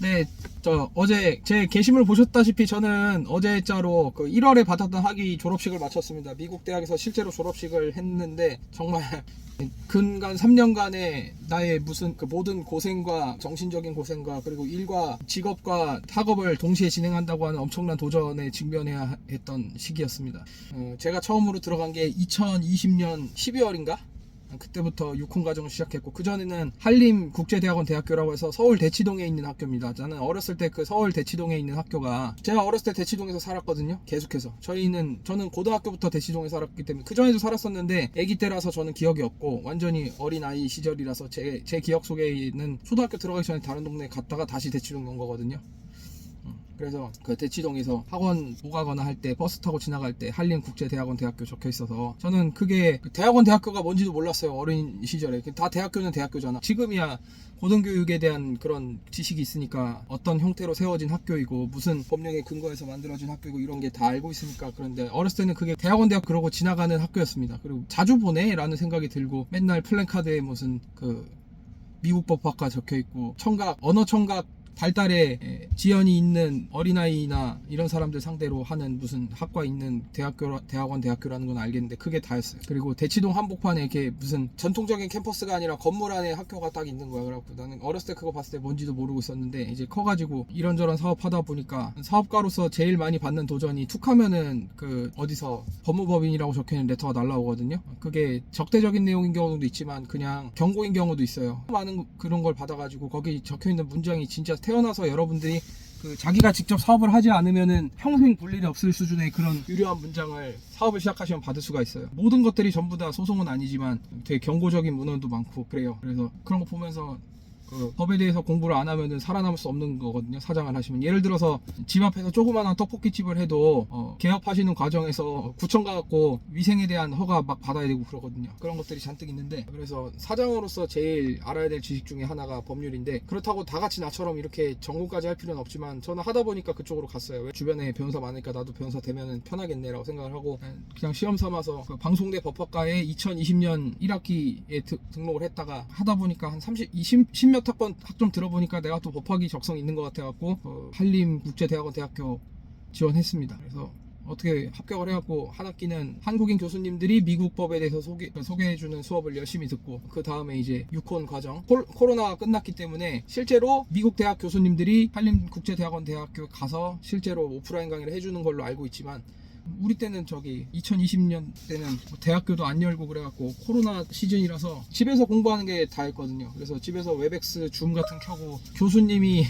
네, 어제 제 게시물 보셨다시피 저는 어제자로 그 1월에 받았던 학위 졸업식을 마쳤습니다. 미국 대학에서 실제로 졸업식을 했는데 정말 근간 3년간의 나의 무슨 그 모든 고생과 정신적인 고생과 그리고 일과 직업과 학업을 동시에 진행한다고 하는 엄청난 도전에 직면해야 했던 시기였습니다. 제가 처음으로 들어간 게 2020년 12월인가? 그때부터 육군 과정을 시작했고, 그전에는 한림국제대학원 대학교라고 해서 서울 대치동에 있는 학교입니다. 저는 어렸을 때 그 서울 대치동에 있는 학교가, 제가 어렸을 때 대치동에서 살았거든요. 계속해서 저는 고등학교부터 대치동에 살았기 때문에 그전에도 살았었는데 아기 때라서 저는 기억이 없고, 완전히 어린아이 시절이라서 제 기억 속에는 초등학교 들어가기 전에 다른 동네 갔다가 다시 대치동 온 거거든요. 그래서 그 대치동에서 학원 오가거나 할 때 버스 타고 지나갈 때 한림국제대학원 대학교 적혀 있어서 저는 그게 대학원 대학교가 뭔지도 몰랐어요. 어린 시절에. 다 대학교는 대학교잖아. 지금이야 고등교육에 대한 그런 지식이 있으니까 어떤 형태로 세워진 학교이고 무슨 법령에 근거해서 만들어진 학교이고 이런 게 다 알고 있으니까. 그런데 어렸을 때는 그게 대학원 대학 그러고 지나가는 학교였습니다. 그리고 자주 보네 라는 생각이 들고, 맨날 플랜카드에 무슨 그 미국 법학과 적혀 있고 언어 청각 발달에 지연이 있는 어린아이나 이런 사람들 상대로 하는 무슨 학과 있는 대학원 대학교라는 건 알겠는데 그게 다였어요. 그리고 대치동 한복판에 이렇게 무슨 전통적인 캠퍼스가 아니라 건물 안에 학교가 딱 있는 거야. 그래갖고 나는 어렸을 때 그거 봤을 때 뭔지도 모르고 있었는데, 이제 커가지고 이런저런 사업하다 보니까 사업가로서 제일 많이 받는 도전이 툭하면은 그 어디서 법무법인이라고 적혀있는 레터가 날라오거든요. 그게 적대적인 내용인 경우도 있지만 그냥 경고인 경우도 있어요. 많은 그런 걸 받아가지고 거기 적혀있는 문장이 진짜 태어나서 여러분들이 그 자기가 직접 사업을 하지 않으면은 평생 볼 일이 없을 수준의 그런 유려한 문장을 사업을 시작하시면 받을 수가 있어요. 모든 것들이 전부 다 소송은 아니지만 되게 경고적인 문헌도 많고 그래요. 그래서 그런 거 보면서 그 법에 대해서 공부를 안 하면은 살아남을 수 없는 거거든요. 사장을 하시면. 예를 들어서 집 앞에서 조그마한 떡볶이집을 해도 개업하시는 과정에서 구청 가갖고 위생에 대한 허가 막 받아야 되고 그러거든요. 그런 것들이 잔뜩 있는데, 그래서 사장으로서 제일 알아야 될 지식 중에 하나가 법률인데, 그렇다고 다 같이 나처럼 이렇게 전공까지 할 필요는 없지만 저는 하다 보니까 그쪽으로 갔어요. 왜 주변에 변호사 많으니까 나도 변호사 되면은 편하겠네라고 생각을 하고 그냥 시험 삼아서 그 방송대 법학과에 2020년 1학기에 등록을 했다가 하다 보니까 한 10몇 학번 학점 들어보니까 내가 또 법학이 적성 있는 것 같아갖고 한림국제대학원 대학교 지원했습니다. 그래서 어떻게 합격을 해갖고 한 학기는 한국인 교수님들이 미국 법에 대해서 소개해주는 수업을 열심히 듣고, 그 다음에 이제 육혼 과정, 코로나가 끝났기 때문에 실제로 미국 대학 교수님들이 한림국제대학원 대학교 가서 실제로 오프라인 강의를 해주는 걸로 알고 있지만, 우리 때는 2020년 때는 대학교도 안 열고 그래갖고 코로나 시즌이라서 집에서 공부하는 게 다였거든요. 그래서 집에서 웹엑스 줌 같은 켜고 교수님이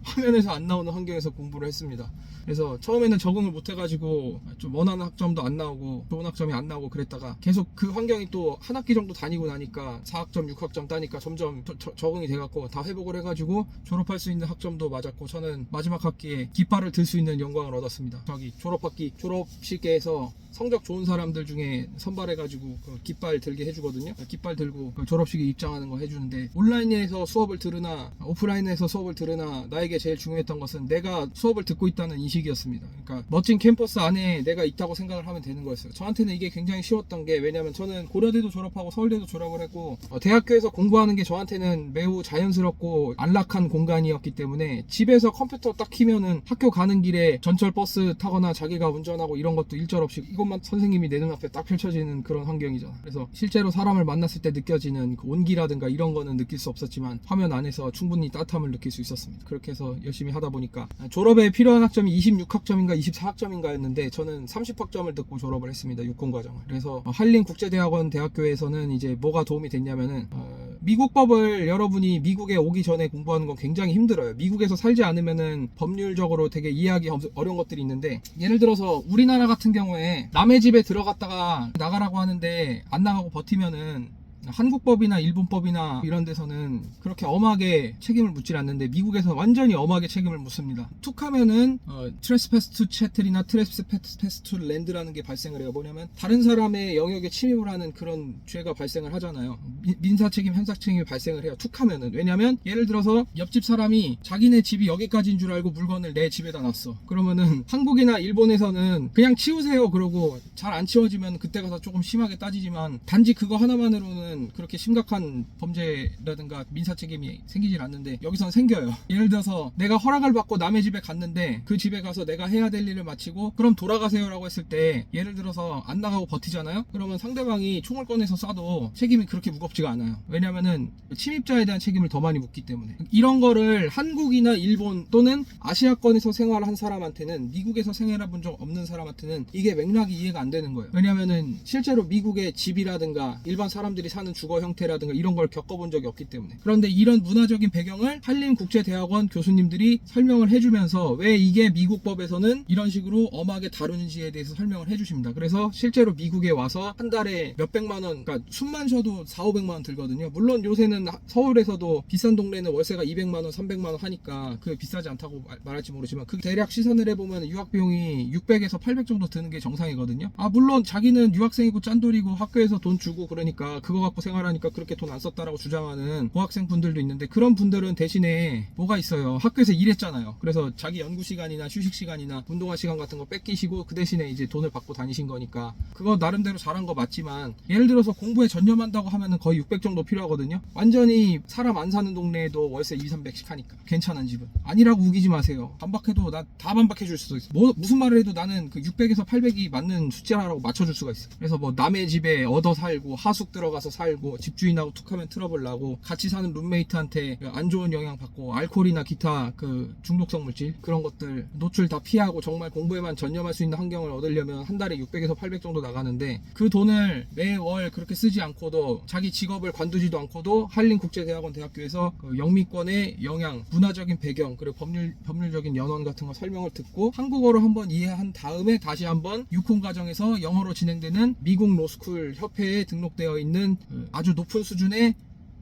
화면에서 안 나오는 환경에서 공부를 했습니다. 그래서 처음에는 적응을 못 해가지고 좀 원하는 학점도 안 나오고 좋은 학점이 안 나오고 그랬다가 계속 그 환경이 또 한 학기 정도 다니고 나니까 4학점 6학점 따니까 점점 적응이 돼갖고 다 회복을 해가지고 졸업할 수 있는 학점도 맞았고, 저는 마지막 학기에 깃발을 들 수 있는 영광을 얻었습니다. 졸업학기 졸업식에서 성적 좋은 사람들 중에 선발해가지고 그 깃발 들게 해주거든요. 깃발 들고 그 졸업식에 입장하는 거 해주는데, 온라인에서 수업을 들으나 오프라인에서 수업을 들으나 나에게 제일 중요했던 것은 내가 수업을 듣고 있다는 인식이었습니다. 그러니까 멋진 캠퍼스 안에 내가 있다고 생각을 하면 되는 거였어요. 저한테는 이게 굉장히 쉬웠던 게, 왜냐면 저는 고려대도 졸업하고 서울대도 졸업을 했고 대학교에서 공부하는 게 저한테는 매우 자연스럽고 안락한 공간이었기 때문에 집에서 컴퓨터 딱 키면은 학교 가는 길에 전철 버스 타거나 자기가 운전하고 이런 것도 일절없이 이것만 선생님이 내 눈앞에 딱 펼쳐지는 그런 환경이잖아. 그래서 실제로 사람을 만났을 때 느껴지는 그 온기라든가 이런 거는 느낄 수 없었지만 화면 안에서 충분히 따뜻함을 느낄 수 있었습니다. 그렇게 해서 열심히 하다 보니까 졸업에 필요한 학점이 26학점인가 24학점인가였는데 저는 30학점을 듣고 졸업을 했습니다. 육군 과정을. 그래서 한림국제대학원 대학교에서는 이제 뭐가 도움이 됐냐면은 미국 법을 여러분이 미국에 오기 전에 공부하는 건 굉장히 힘들어요. 미국에서 살지 않으면은 법률적으로 되게 이해하기 어려운 것들이 있는데, 예를 들어서 우리나라 같은 경우에 남의 집에 들어갔다가 나가라고 하는데 안 나가고 버티면은 한국법이나 일본법이나 이런 데서는 그렇게 엄하게 책임을 묻질 않는데 미국에서 완전히 엄하게 책임을 묻습니다. 툭 하면은 트레스패스 투 채틀이나 트레스패스 투 랜드라는 게 발생을 해요. 뭐냐면 다른 사람의 영역에 침입을 하는 그런 죄가 발생을 하잖아요. 민사책임, 형사책임이 발생을 해요. 툭 하면은. 왜냐면 예를 들어서 옆집 사람이 자기네 집이 여기까지인 줄 알고 물건을 내 집에다 놨어. 그러면은 한국이나 일본에서는 그냥 치우세요 그러고 잘 안 치워지면 그때 가서 조금 심하게 따지지만, 단지 그거 하나만으로는 나라에서는 그렇게 심각한 범죄라든가 민사 책임이 생기질 않는데 여기선 생겨요. 예를 들어서 내가 허락을 받고 남의 집에 갔는데 그 집에 가서 내가 해야 될 일을 마치고 그럼 돌아가세요 라고 했을 때 예를 들어서 안 나가고 버티잖아요. 그러면 상대방이 총을 꺼내서 쏴도 책임이 그렇게 무겁지가 않아요. 왜냐면은 침입자에 대한 책임을 더 많이 묻기 때문에. 이런 거를 한국이나 일본 또는 아시아권에서 생활한 사람한테는, 미국에서 생활해 본 적 없는 사람한테는 이게 맥락이 이해가 안 되는 거예요. 왜냐면은 실제로 미국의 집이라든가 일반 사람들이 사는 주거 형태라든가 이런 걸 겪어본 적이 없기 때문에. 그런데 이런 문화적인 배경을 한림국제대학원 교수님들이 설명을 해주면서 왜 이게 미국 법에서는 이런 식으로 엄하게 다루는지에 대해서 설명을 해주십니다. 그래서 실제로 미국에 와서 한 달에 몇백만 원, 그러니까 숨만 쉬어도 4,500만 원 들거든요. 물론 요새는 서울에서도 비싼 동네는 월세가 200만 원, 300만 원 하니까 그 비싸지 않다고 말할지 모르지만 그 대략 시선을 해보면 유학 비용이 600에서 800 정도 드는 게 정상이거든요. 물론 자기는 유학생이고 짠돌이고 학교에서 돈 주고 그러니까 그거 갖고 생활하니까 그렇게 돈 안 썼다라고 주장하는 고학생 분들도 있는데, 그런 분들은 대신에 뭐가 있어요. 학교에서 일했잖아요. 그래서 자기 연구 시간이나 휴식 시간이나 운동화 시간 같은 거 뺏기시고 그 대신에 이제 돈을 받고 다니신 거니까 그거 나름대로 잘한 거 맞지만, 예를 들어서 공부에 전념한다고 하면은 거의 600 정도 필요하거든요. 완전히 사람 안 사는 동네에도 월세 200~300씩 하니까 괜찮은 집은 아니라고 우기지 마세요. 반박해도 나 다 반박해 줄 수도 있어. 무슨 말을 해도 나는 그 600에서 800이 맞는 숫자라고 맞춰줄 수가 있어. 그래서 뭐 남의 집에 얻어 살고 하숙 들어가서 살고 집주인하고 툭하면 트러블 나고 같이 사는 룸메이트한테 안 좋은 영향 받고 알코올이나 기타 그 중독성 물질 그런 것들 노출 다 피하고 정말 공부에만 전념할 수 있는 환경을 얻으려면 한 달에 600에서 800 정도 나가는데, 그 돈을 매월 그렇게 쓰지 않고도 자기 직업을 관두지도 않고도 한림국제대학원 대학교에서 그 영미권의 영향, 문화적인 배경, 그리고 법률적인 연원 같은 거 설명을 듣고 한국어로 한번 이해한 다음에 다시 한번 유콘 과정에서 영어로 진행되는 미국 로스쿨 협회에 등록되어 있는 아주 높은 수준의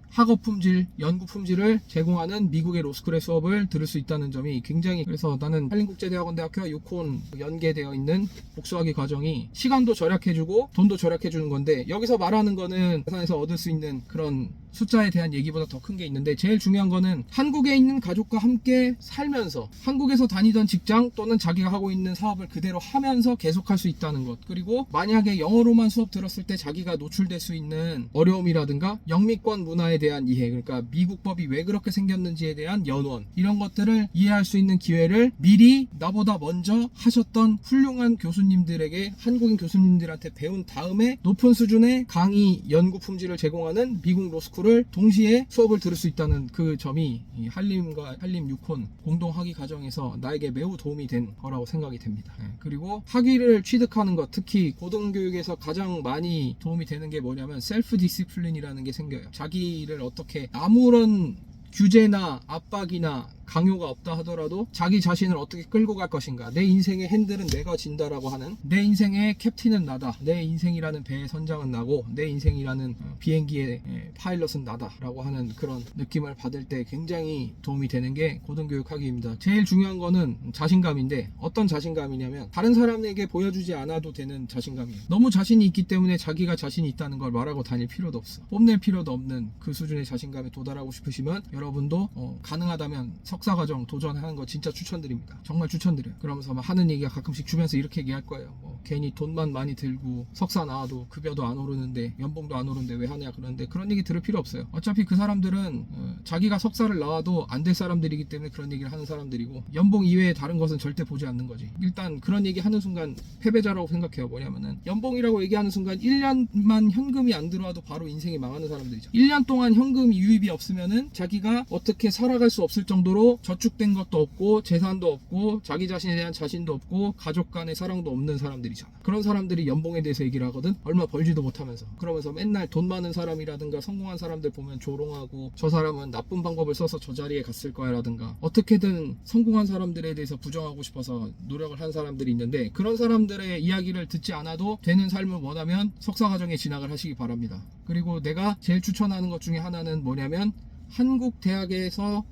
학업 품질, 연구 품질을 제공하는 미국의 로스쿨의 수업을 들을 수 있다는 점이 굉장히, 그래서 나는 한림국제대학원대학교와 유콘 연계되어 있는 복수학위 과정이 시간도 절약해주고 돈도 절약해주는 건데, 여기서 말하는 거는 부산에서 얻을 수 있는 그런 숫자에 대한 얘기보다 더 큰 게 있는데, 제일 중요한 거는 한국에 있는 가족과 함께 살면서 한국에서 다니던 직장 또는 자기가 하고 있는 사업을 그대로 하면서 계속할 수 있다는 것, 그리고 만약에 영어로만 수업 들었을 때 자기가 노출될 수 있는 어려움이라든가 영미권 문화에 대한 이해, 그러니까 미국 법이 왜 그렇게 생겼는지에 대한 연원, 이런 것들을 이해할 수 있는 기회를 미리 나보다 먼저 하셨던 훌륭한 교수님들에게, 한국인 교수님들한테 배운 다음에 높은 수준의 강의 연구 품질을 제공하는 미국 로스쿨을 동시에 수업을 들을 수 있다는 그 점이 이 한림과 한림 유콘 공동 학위 과정에서 나에게 매우 도움이 된 거라고 생각이 됩니다. 그리고 학위를 취득하는 것, 특히 고등교육에서 가장 많이 도움이 되는 게 뭐냐면 셀프 디시플린이라는 게 생겨요. 자기를 어떻게, 아무런 규제나 압박이나 강요가 없다 하더라도 자기 자신을 어떻게 끌고 갈 것인가, 내 인생의 핸들은 내가 진다라고 하는, 내 인생의 캡틴은 나다, 내 인생이라는 배의 선장은 나고 내 인생이라는 비행기의 파일럿은 나다 라고 하는 그런 느낌을 받을 때 굉장히 도움이 되는 게 고등교육 학위입니다. 제일 중요한 거는 자신감인데, 어떤 자신감이냐면 다른 사람에게 보여주지 않아도 되는 자신감이에요. 너무 자신이 있기 때문에 자기가 자신이 있다는 걸 말하고 다닐 필요도 없어. 뽐낼 필요도 없는 그 수준의 자신감에 도달하고 싶으시면 여러분도 가능하다면 석사과정 도전하는 거 진짜 추천드립니다. 정말 추천드려요. 그러면서 막 하는 얘기가 가끔씩 주변에서 이렇게 얘기할 거예요. 괜히 돈만 많이 들고 석사 나와도 급여도 안 오르는데 연봉도 안 오르는데 왜 하냐, 그러는데 그런 얘기 들을 필요 없어요. 어차피 그 사람들은 자기가 석사를 나와도 안 될 사람들이기 때문에 그런 얘기를 하는 사람들이고, 연봉 이외에 다른 것은 절대 보지 않는 거지. 일단 그런 얘기 하는 순간 패배자라고 생각해요. 뭐냐면은 연봉이라고 얘기하는 순간 1년만 현금이 안 들어와도 바로 인생이 망하는 사람들이죠. 1년 동안 현금 유입이 없으면은 자기가 어떻게 살아갈 수 없을 정도로 저축된 것도 없고 재산도 없고 자기 자신에 대한 자신도 없고 가족 간의 사랑도 없는 사람들이잖아. 그런 사람들이 연봉에 대해서 얘기를 하거든. 얼마 벌지도 못하면서. 그러면서 맨날 돈 많은 사람이라든가 성공한 사람들 보면 조롱하고, 저 사람은 나쁜 방법을 써서 저 자리에 갔을 거야 라든가, 어떻게든 성공한 사람들에 대해서 부정하고 싶어서 노력을 한 사람들이 있는데, 그런 사람들의 이야기를 듣지 않아도 되는 삶을 원하면 석사과정에 진학을 하시기 바랍니다. 그리고 내가 제일 추천하는 것 중에 하나는 뭐냐면, 한국 대학에서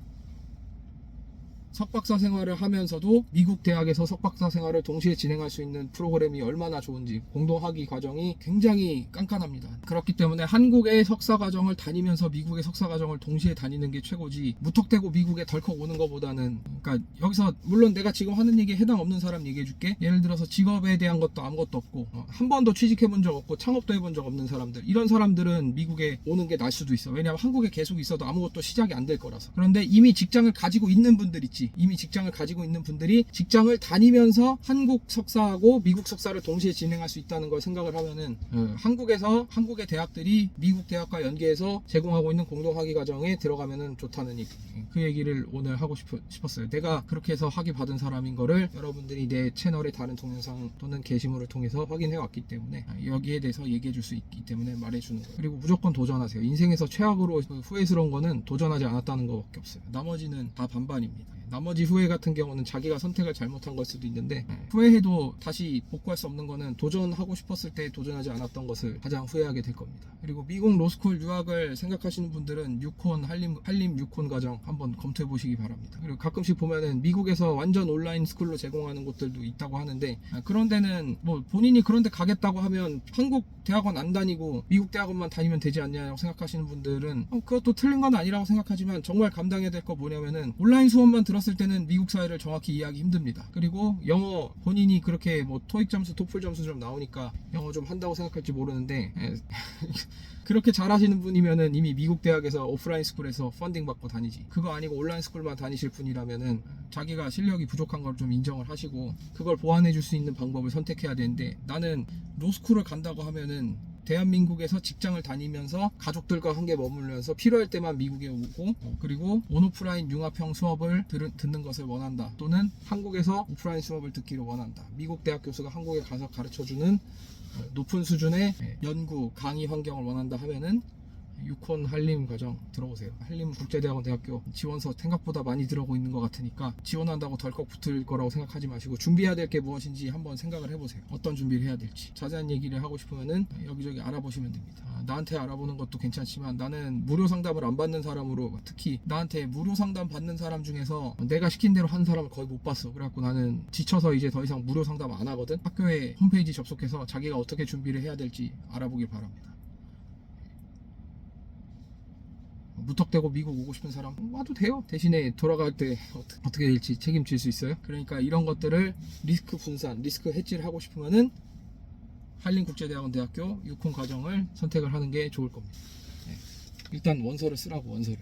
석박사 생활을 하면서도 미국 대학에서 석박사 생활을 동시에 진행할 수 있는 프로그램이 얼마나 좋은지, 공동학위 과정이 굉장히 깐깐합니다. 그렇기 때문에 한국의 석사 과정을 다니면서 미국의 석사 과정을 동시에 다니는 게 최고지, 무턱대고 미국에 덜컥 오는 것보다는. 그러니까 여기서 물론 내가 지금 하는 얘기에 해당 없는 사람 얘기해 줄게. 예를 들어서 직업에 대한 것도 아무것도 없고, 한 번도 취직해 본 적 없고 창업도 해본 적 없는 사람들, 이런 사람들은 미국에 오는 게 나을 수도 있어. 왜냐하면 한국에 계속 있어도 아무것도 시작이 안 될 거라서. 그런데 이미 직장을 가지고 있는 분들 있지. 이미 직장을 가지고 있는 분들이 직장을 다니면서 한국 석사하고 미국 석사를 동시에 진행할 수 있다는 걸 생각을 하면은, 한국에서 한국의 대학들이 미국 대학과 연계해서 제공하고 있는 공동학위 과정에 들어가면은 좋다는 얘기. 그 얘기를 오늘 하고 싶었어요. 내가 그렇게 해서 학위 받은 사람인 거를 여러분들이 내 채널의 다른 동영상 또는 게시물을 통해서 확인해 왔기 때문에, 여기에 대해서 얘기해 줄 수 있기 때문에 말해 주는 거예요. 그리고 무조건 도전하세요. 인생에서 최악으로 후회스러운 거는 도전하지 않았다는 것밖에 없어요. 나머지는 다 반반입니다. 나머지 후회 같은 경우는 자기가 선택을 잘못한 걸 수도 있는데, 후회해도 다시 복구할 수 없는 거는 도전하고 싶었을 때 도전하지 않았던 것을 가장 후회하게 될 겁니다. 그리고 미국 로스쿨 유학을 생각하시는 분들은 유콘 한림 유콘 과정 한번 검토해 보시기 바랍니다. 그리고 가끔씩 보면은 미국에서 완전 온라인 스쿨로 제공하는 곳들도 있다고 하는데, 그런 데는 뭐 본인이 그런 데 가겠다고 하면 한국 대학원 안 다니고 미국 대학원만 다니면 되지 않냐고 생각하시는 분들은 그것도 틀린 건 아니라고 생각하지만, 정말 감당해야 될 거 뭐냐면은 온라인 수업만 들었을 때는 미국 사회를 정확히 이해하기 힘듭니다. 그리고 영어 본인이 그렇게 뭐 토익 점수, 토플 점수 좀 나오니까 영어 좀 한다고 생각할지 모르는데, 그렇게 잘하시는 분이면은 이미 미국 대학에서 오프라인 스쿨에서 펀딩 받고 다니지. 그거 아니고 온라인 스쿨만 다니실 분이라면은 자기가 실력이 부족한 걸 좀 인정을 하시고 그걸 보완해 줄 수 있는 방법을 선택해야 되는데, 나는 로스쿨을 간다고 하면은 대한민국에서 직장을 다니면서 가족들과 함께 머물면서 필요할 때만 미국에 오고, 그리고 온오프라인 융합형 수업을 듣는 것을 원한다, 또는 한국에서 오프라인 수업을 듣기를 원한다, 미국 대학 교수가 한국에 가서 가르쳐주는 높은 수준의 연구, 강의 환경을 원한다 하면은 유콘 한림 과정 들어오세요. 한림 국제대학원 대학교 지원서 생각보다 많이 들어오고 있는 것 같으니까 지원한다고 덜컥 붙을 거라고 생각하지 마시고, 준비해야 될 게 무엇인지 한번 생각을 해보세요. 어떤 준비를 해야 될지. 자세한 얘기를 하고 싶으면은 여기저기 알아보시면 됩니다. 나한테 알아보는 것도 괜찮지만, 나는 무료 상담을 안 받는 사람으로, 특히 나한테 무료 상담 받는 사람 중에서 내가 시킨 대로 한 사람을 거의 못 봤어. 그래갖고 나는 지쳐서 이제 더 이상 무료 상담 안 하거든. 학교에 홈페이지 접속해서 자기가 어떻게 준비를 해야 될지 알아보길 바랍니다. 무턱대고 미국 오고 싶은 사람 와도 돼요. 대신에 돌아갈 때 어떻게 될지 책임질 수 있어요. 그러니까 이런 것들을 리스크 분산, 리스크 해지를 하고 싶으면은 한림국제대학원 대학교 유콘 과정을 선택을 하는 게 좋을 겁니다. 일단 원서를 쓰라고, 원서를.